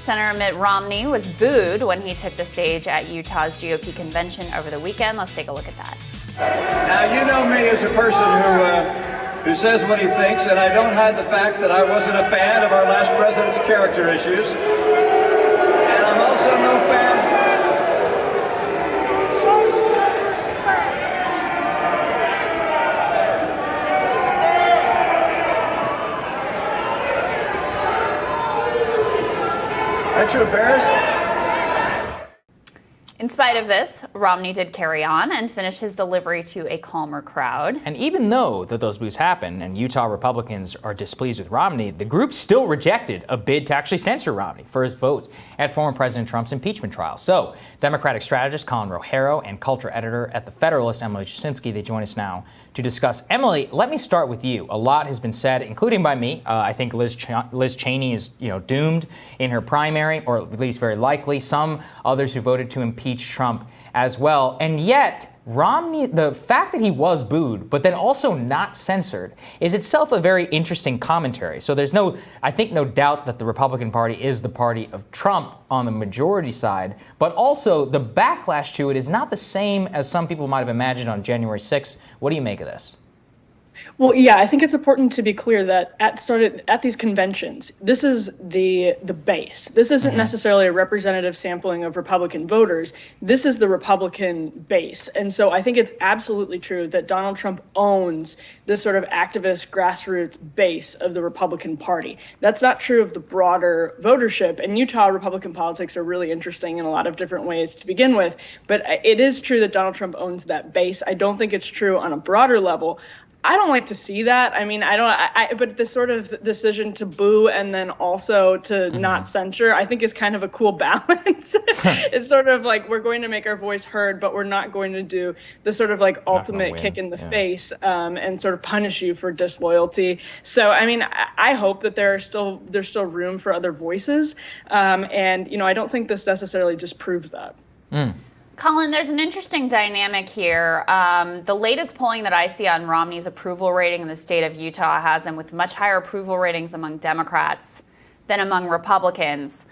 Senator Mitt Romney was booed when he took the stage at Utah's GOP convention over the weekend. Let's take a look at that. Now, you know me as a person who says what he thinks, and I don't hide the fact that I wasn't a fan of our last president's character issues. And I'm also no fan. Aren't you embarrassed? In spite of this, Romney did carry on and finish his delivery to a calmer crowd. And even though those boos happened and Utah Republicans are displeased with Romney, the group still rejected a bid to actually censure Romney for his votes at former President Trump's impeachment trial. So Democratic strategist Colin Rohero and culture editor at The Federalist, Emily Jasinski, they join us now to discuss. Emily, let me start with you. A lot has been said, including by me. I think Liz Cheney is doomed in her primary, or at least very likely. Some others who voted to impeach Trump as well. And yet, Romney, the fact that he was booed, but then also not censored, is itself a very interesting commentary. So there's no doubt that the Republican Party is the party of Trump on the majority side, but also the backlash to it is not the same as some people might have imagined on January 6th. What do you make of this? Well, yeah, I think it's important to be clear that at these conventions, this is the base. This isn't necessarily a representative sampling of Republican voters. This is the Republican base. And so I think it's absolutely true that Donald Trump owns this sort of activist grassroots base of the Republican Party. That's not true of the broader votership. And Utah Republican politics are really interesting in a lot of different ways to begin with. But it is true that Donald Trump owns that base. I don't think it's true on a broader level. I don't like to see that. I mean, but the sort of decision to boo and then also to not censure, I think is kind of a cool balance. It's sort of like we're going to make our voice heard, but we're not going to do the sort of like ultimate kick in the face and sort of punish you for disloyalty. So, I mean, I hope that there's still room for other voices. And, I don't think this necessarily disproves that. Colin, there's an interesting dynamic here. The latest polling that I see on Romney's approval rating in the state of Utah has him with much higher approval ratings among Democrats than among Republicans.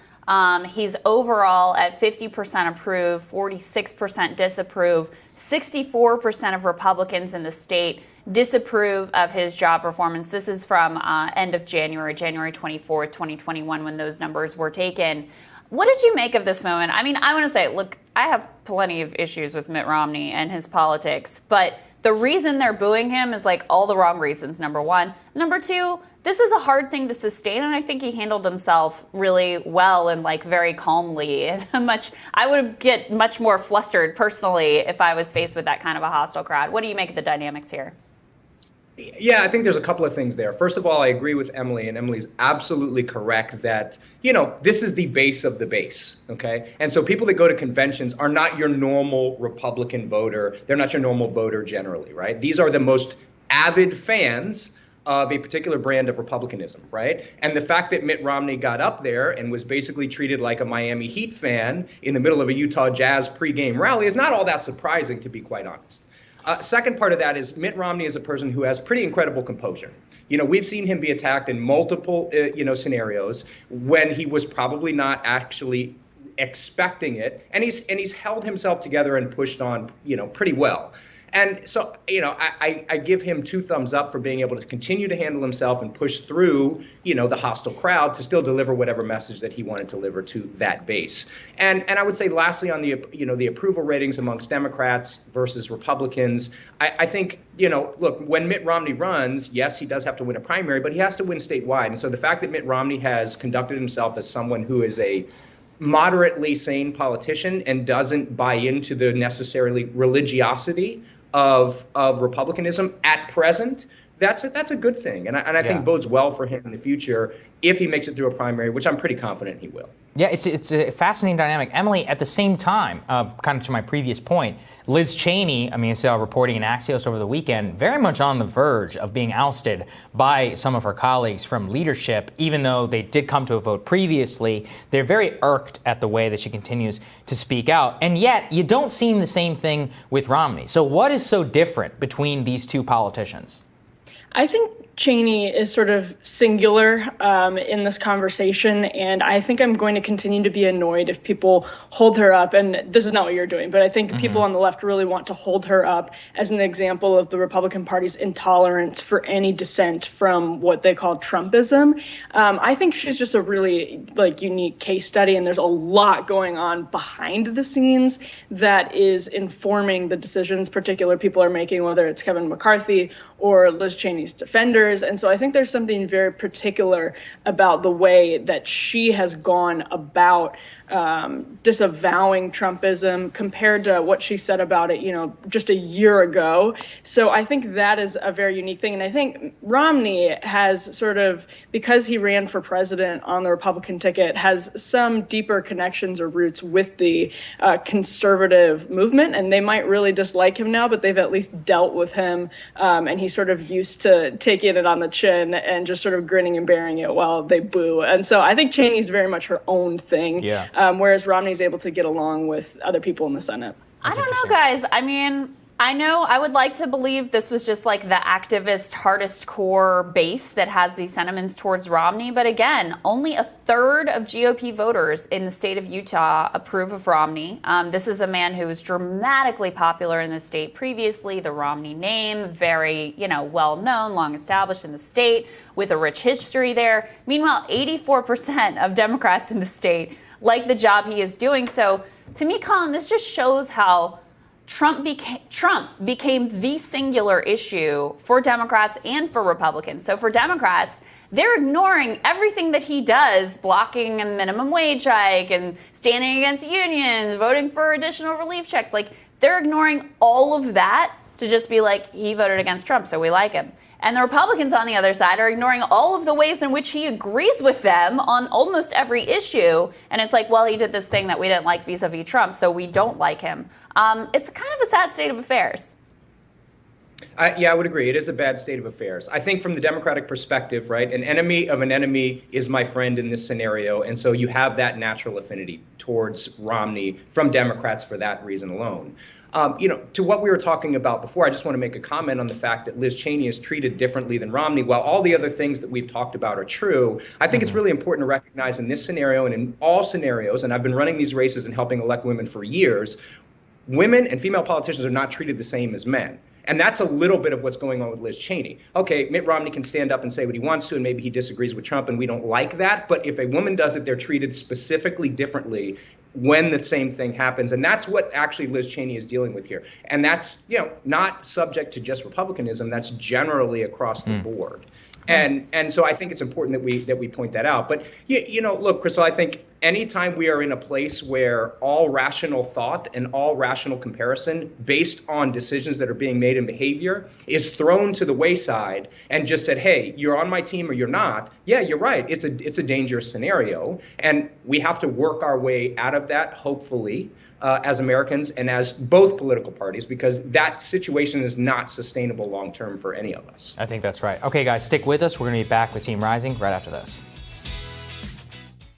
He's overall at 50% approve, 46% disapprove. 64% of Republicans in the state disapprove of his job performance. This is from end of January 24th, 2021, when those numbers were taken. What did you make of this moment? I mean, I want to say, look, I have plenty of issues with Mitt Romney and his politics, but the reason they're booing him is like all the wrong reasons, number one. Number two, this is a hard thing to sustain, and I think he handled himself really well and like very calmly. And I would get much more flustered personally if I was faced with that kind of a hostile crowd. What do you make of the dynamics here? Yeah, I think there's a couple of things there. First of all, I agree with Emily, and Emily's absolutely correct that, this is the base of the base, okay? And so people that go to conventions are not your normal Republican voter. They're not your normal voter generally, right? These are the most avid fans of a particular brand of Republicanism, right? And the fact that Mitt Romney got up there and was basically treated like a Miami Heat fan in the middle of a Utah Jazz pregame rally is not all that surprising, to be quite honest. Second part of that is Mitt Romney is a person who has pretty incredible composure. We've seen him be attacked in multiple, scenarios when he was probably not actually expecting it, and he's held himself together and pushed on, pretty well. And so, I give him 2 thumbs up for being able to continue to handle himself and push through, the hostile crowd to still deliver whatever message that he wanted to deliver to that base. And I would say lastly on the approval ratings amongst Democrats versus Republicans, I think, look, when Mitt Romney runs, yes, he does have to win a primary, but he has to win statewide. And so the fact that Mitt Romney has conducted himself as someone who is a moderately sane politician and doesn't buy into the necessarily religiosity of republicanism at present, that's a good thing. And I think bodes well for him in the future if he makes it through a primary, which I'm pretty confident he will. Yeah, it's a fascinating dynamic. Emily, at the same time, kind of to my previous point, Liz Cheney, I saw reporting in Axios over the weekend, very much on the verge of being ousted by some of her colleagues from leadership, even though they did come to a vote previously. They're very irked at the way that she continues to speak out. And yet, you don't see the same thing with Romney. So what is so different between these two politicians? I think Cheney is sort of singular in this conversation, and I think I'm going to continue to be annoyed if people hold her up, and this is not what you're doing, but I think people on the left really want to hold her up as an example of the Republican Party's intolerance for any dissent from what they call Trumpism. I think she's just a really unique case study, and there's a lot going on behind the scenes that is informing the decisions particular people are making, whether it's Kevin McCarthy or Liz Cheney's defenders. And so I think there's something very particular about the way that she has gone about disavowing Trumpism compared to what she said about it, just a year ago. So I think that is a very unique thing. And I think Romney has sort of, because he ran for president on the Republican ticket, has some deeper connections or roots with the conservative movement. And they might really dislike him now, but they've at least dealt with him. And he's sort of used to taking it on the chin and just sort of grinning and bearing it while they boo. And so I think Cheney's very much her own thing. Yeah. Whereas Romney's able to get along with other people in the Senate. I don't know, guys. I mean, I know I would like to believe this was just like the activist, hardest core base that has these sentiments towards Romney. But again, only a third of GOP voters in the state of Utah approve of Romney. This is a man who was dramatically popular in the state previously. The Romney name, very, well known, long established in the state with a rich history there. Meanwhile, 84% of Democrats in the state like the job he is doing. So to me, Colin, this just shows how Trump became the singular issue for Democrats and for Republicans. So for Democrats, they're ignoring everything that he does, blocking a minimum wage hike and standing against unions, voting for additional relief checks. They're ignoring all of that to just be like, he voted against Trump, so we like him. And the Republicans on the other side are ignoring all of the ways in which he agrees with them on almost every issue. And it's like, well, he did this thing that we didn't like vis-a-vis Trump, so we don't like him. It's kind of a sad state of affairs. Yeah, I would agree. It is a bad state of affairs. I think from the Democratic perspective, right, an enemy of an enemy is my friend in this scenario. And so you have that natural affinity towards Romney from Democrats for that reason alone. To what we were talking about before, I just want to make a comment on the fact that Liz Cheney is treated differently than Romney. While all the other things that we've talked about are true, I think it's really important to recognize in this scenario and in all scenarios, and I've been running these races and helping elect women for years, women and female politicians are not treated the same as men. And that's a little bit of what's going on with Liz Cheney. Okay, Mitt Romney can stand up and say what he wants to, and maybe he disagrees with Trump, and we don't like that. But if a woman does it, they're treated specifically differently when the same thing happens. And that's what actually Liz Cheney is dealing with here. And that's, not subject to just Republicanism. That's generally across the board. And so I think it's important that we point that out. But, look, Crystal, I think anytime we are in a place where all rational thought and all rational comparison based on decisions that are being made in behavior is thrown to the wayside and just said, hey, you're on my team or you're not. Yeah, you're right. It's a dangerous scenario. And we have to work our way out of that, hopefully, as Americans and as both political parties, because that situation is not sustainable long term for any of us. I think that's right. Okay, guys, stick with us. We're going to be back with Team Rising right after this.